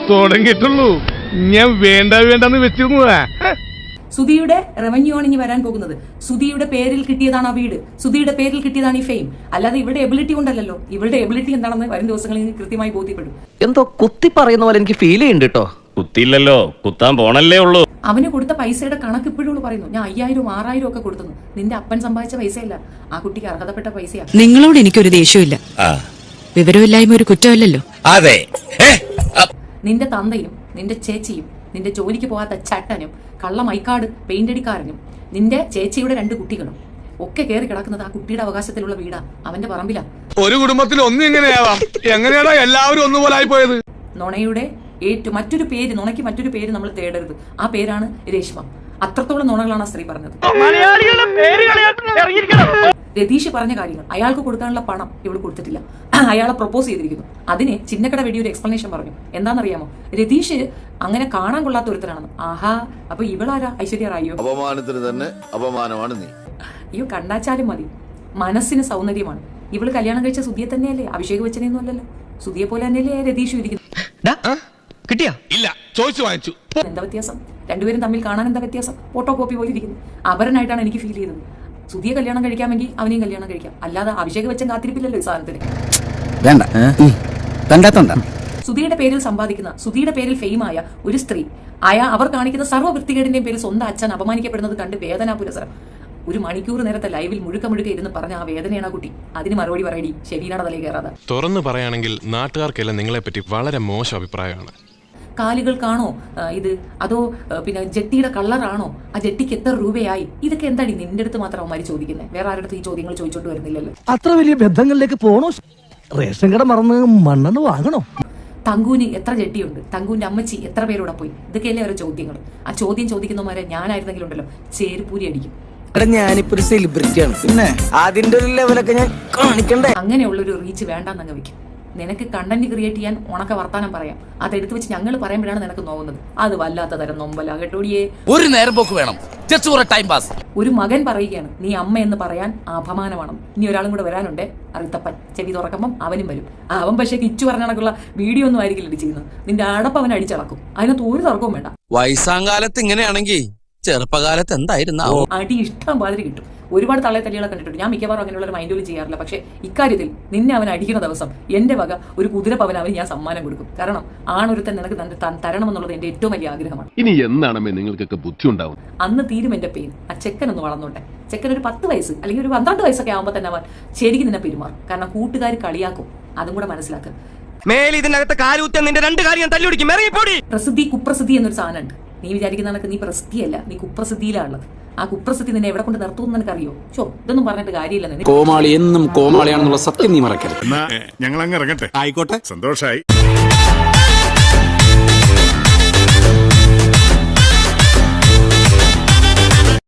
തുടങ്ങിയിട്ടുള്ളൂ. ഞാൻ വേണ്ടെന്ന് വെച്ചിരുന്നതാ. സുധിയുടെ റവന്യൂ ആണ് ഇനി വരാൻ പോകുന്നത്. സുധിയുടെ പേരിൽ കിട്ടിയതാണ് ആ വീട്, സുധിയുടെ പേരിൽ കിട്ടിയതാണ് ഈ ഫെയിം. അല്ലാതെ ഇവളുടെ എബിലിറ്റി കൊണ്ടല്ലോ. ഇവളുടെ എബിലിറ്റി എന്താണെന്ന് വരും ദിവസങ്ങളിൽ കൃത്യമായി ബോധ്യപ്പെടും. എന്തോ കുത്തി പറയുന്ന പോലെ എനിക്ക് ഫീൽ ചെയ്യുന്നുണ്ട് കേട്ടോ. കുത്തിയില്ലല്ലോ, കുത്താൻ പോണല്ലേ ഉള്ളൂ. അവന് കൊടുത്ത പൈസയുടെ കണക്ക് ഇപ്പോഴും പറയുന്നു. ഞാൻ 5000 6000 ഒക്കെ കൊടുത്തു. നിന്റെ അപ്പൻ സമ്പാദിച്ച പൈസയല്ല, ആ കുട്ടിക്ക് അർഹതപ്പെട്ട പൈസയാ. നിങ്ങളോട് എനിക്കൊരു ദേഷ്യമില്ല. വിവരമില്ലായ്മ ഒരു കുറ്റമല്ലല്ലോ. അതെ, നിന്റെ തന്തയും നിന്റെ ചേച്ചിയും നിന്റെ ജോലിക്ക് പോകാത്ത ചട്ടനും കള്ള മൈക്കാട് പെയിന്റടിക്കാരനും നിന്റെ ചേച്ചിയുടെ 2 കുട്ടികളും ഒക്കെ കയറി കിടക്കുന്നത് ആ കുട്ടിയുടെ അവകാശത്തിലുള്ള വീടാ, അവന്റെ പറമ്പിലാ. ഒരു കുടുംബത്തിൽ ഒന്നും ഇങ്ങനെയാവാം. എങ്ങനെയാണോ എല്ലാവരും ഒന്നുപോലായി പോയത്? നുണയുടെ മറ്റൊരു പേര്, നുണയ്ക്ക് മറ്റൊരു പേര് നമ്മൾ തേടരുത്. ആ പേരാണ് രേഷ്മ. അത്രത്തോളം നുണകളാണ് ആ സ്ത്രീ പറഞ്ഞത്. രതീഷ് പറഞ്ഞ കാര്യങ്ങൾ, അയാൾക്ക് കൊടുക്കാനുള്ള പണം ഇവള് കൊടുത്തിട്ടില്ല. അയാളെ പ്രൊപ്പോസ് ചെയ്തിരിക്കുന്നു. അതിന് ചിന്നക്കട വേണ്ടി ഒരു എക്സ്പ്ലനേഷൻ പറഞ്ഞു. എന്താണെന്നറിയാമോ? രതീഷ് അങ്ങനെ കാണാൻ കൊള്ളാത്ത ഒരുത്തരാണെന്ന്. ആഹാ, അപ്പൊ ഇവളാരാ? ഐശ്വര്യ റായിയോ? അപമാനത്തിന് തന്നെ അപമാനമാണ് നീ. അയ്യോ, കണ്ടാച്ചാലും മതി. മനസ്സിന് സൗന്ദര്യമാണ്. ഇവള് കല്യാണം കഴിച്ച സുധിയെ തന്നെയല്ലേ? അഭിഷേക് ബച്ചനെയൊന്നും അല്ലല്ലോ. സുധിയെ പോലെ തന്നെയല്ലേ രതീഷ് ഇരിക്കുന്നു. കിട്ടിയാ? ഇല്ല, ചോദിച്ചു വാങ്ങിച്ചു. എന്താ വ്യത്യാസം? രണ്ടുപേരും തമ്മിൽ കാണാൻ എന്താ വ്യത്യാസം? ഫോട്ടോ കോപ്പി പോലെ ഇരിക്കുന്നു. അപരനായിട്ടാണ് എനിക്ക് ഫീൽ ചെയ്തത്. സുധിയെ കല്യാണം കഴിക്കാമെങ്കിൽ അവനെയും കല്യാണം കഴിക്കാം. അല്ലാതെ അഭിഷേക് ബച്ചൻ കാത്തിരിപ്പില്ലല്ലോ ഈ സാധനത്തിന്. സുധിയുടെ പേരിൽ സമ്പാദിക്കുന്ന, സുധിയുടെ പേരിൽ ഫെയിമായ ഒരു സ്ത്രീ അവർ കാണിക്കുന്ന സർവ്വ വൃത്തികേടിന്റെയും പേരിൽ സ്വന്തം അച്ഛൻ അപമാനിക്കപ്പെടുന്നത് കണ്ട് വേദനാ പുരസരം. ഒരു മണിക്കൂർ നേരത്തെ ലൈവിൽ മുഴുക്ക ഇരുന്ന് പറഞ്ഞ ആ വേദനയാണ് ആ കുട്ടി. അതിന് മറുപടി പറയടി, ഷെബീനയുടെ തലയിൽ കയറാതെ. തുറന്നു പറയുകയാണെങ്കിൽ നാട്ടുകാർക്കെല്ലാം നിങ്ങളെപ്പറ്റി വളരെ മോശം അഭിപ്രായമാണ്. കാലുകൾക്കാണോ ഇത്, അതോ പിന്നെ ജെട്ടിയുടെ കളറാണോ, ആ ജെട്ടിക്ക് എത്ര രൂപയായി, ഇതൊക്കെ എന്താടി നിന്റെ അടുത്ത് മാത്രം അവന്മാര് ചോദിക്കുന്നത്? വേറെ ആരുടെ അടുത്ത് ഈ ചോദ്യങ്ങൾ ചോദിച്ചോണ്ട് വരുന്നില്ലല്ലോ. അത്ര വലിയ ബന്ധങ്ങളിലേക്ക് പോണോ? റേഷൻ കട മറന്ന് മണ്ണെണ്ണ വാങ്ങണോ? തങ്കൂന് എത്ര ജെട്ടിയുണ്ട്, തങ്കൂന്റെ അമ്മച്ചി എത്ര പേരോടെ പോയി, ഇതൊക്കെയല്ലേ ഓരോ ചോദ്യങ്ങൾ. ആ ചോദ്യം ചോദിക്കുന്നവരെ ഞാനായിരുന്നെങ്കിലും ഉണ്ടല്ലോ ചേരുപൂരി അടിക്കും. ഞാനിപ്പോ ഒരു സെലിബ്രിറ്റിയാണ്, പിന്നെ അതിന്റെ ഒരു ലെവലൊക്കെ ഞാൻ കാണിക്കണ്ടേ? അങ്ങനെയുള്ളൊരു റീച്ച് വേണ്ടെന്നങ്ങ് വെക്കും. നിനക്ക് കണ്ടന്റ് ക്രിയേറ്റ് ചെയ്യാൻ ഉണക്ക വർത്താനം പറയാം, അതെടുത്ത് വെച്ച് ഞങ്ങൾ പറയുമ്പോഴാണ് നിനക്ക് നോവുന്നത്. അത് വല്ലാത്ത തരം നൊമ്പല കേട്ടോടിയേ. ഒരു നേരം പോക്ക് വേണം, ടൈം പാസ്. ഒരു മകൻ പറയുകയാണ് നീ അമ്മ എന്ന് പറയാൻ അപമാനമാണ്. ഇനി ഒരാളും കൂടെ വരാനുണ്ട്, അറിത്തപ്പൻ. ചെവി തുറക്കുമ്പം അവനും വരും. അവൻ പക്ഷേ കിച്ചു പറഞ്ഞ കണക്കുള്ള വീഡിയോ ഒന്നും ആയിരിക്കില്ല ചെയ്യുന്നത്. നിന്റെ അടപ്പ് അവൻ അടിച്ചളക്കും. അതിനകത്ത് ഒരു തർക്കവും വേണ്ട. വയസ്സാങ്കാലത്ത് ഇങ്ങനെയാണെങ്കിൽ ചെറുപ്പകാലത്ത് എന്തായിരുന്നു അടി ഇഷ്ടം മാതിരി കിട്ടും. ഒരുപാട് തള്ളെ തല്ലികളെ കണ്ടിട്ടുണ്ട്. ഞാൻ മിക്കവാറും അങ്ങനെയുള്ള ഒരു മൈൻഡ് പോലും ചെയ്യാറില്ല. പക്ഷേ ഇക്കാര്യത്തിൽ നിന്നെ അവൻ അടിക്കുന്ന ദിവസം എന്റെ വക ഒരു കുതിരപ്പവൻ അവന് ഞാൻ സമ്മാനം കൊടുക്കും. കാരണം ആണൊരുത്തൻ നിനക്ക് തരണമെന്നുള്ളത് എന്റെ ഏറ്റവും വലിയ ആഗ്രഹമാണ്. ഇനി എന്നാണേ നിങ്ങൾക്കൊക്കെ ബുദ്ധി ഉണ്ടാവും? അന്ന് തീരും എന്റെ പെയിൻ. ആ ചെക്കനൊന്ന് വളർന്നോട്ടെ. ചെക്കൻ ഒരു 10 വയസ്സ് അല്ലെങ്കിൽ ഒരു 12 വയസ്സൊക്കെ ആകുമ്പോൾ തന്നെ അവൻ ശരിക്കും നിന്നെ പെരുമാറും. കാരണം കൂട്ടുകാർ കളിയാക്കും. അതും കൂടെ മനസ്സിലാക്കുക. ഇതിനകത്ത് കാലൂറ്റം നിന്റെ 2 കാര്യം തല്ലുപിടിക്കും. പ്രസിദ്ധി കുപ്രസിദ്ധി എന്നൊരു സാധനമുണ്ട്. നീ വിചാരിക്കുന്ന കണക്ക് നീ പ്രസിദ്ധിയല്ല, നീ കുപ്രസിദ്ധിയിലാണുള്ളത്. ആ കുപ്രസിദ്ധി നിന്നെ എവിടെ കൊണ്ട് നിർത്തുമെന്ന് നിനക്കറിയോ? ഇതൊന്നും പറഞ്ഞിട്ട് കാര്യമില്ല. കോമാളി എന്നും കോമാളിയാണെന്നുള്ള സത്യം നീ മറക്കരുത്. ഞങ്ങൾ അങ്ങ് ഇറങ്ങട്ടെ. ആയിക്കോട്ടെ, സന്തോഷായി.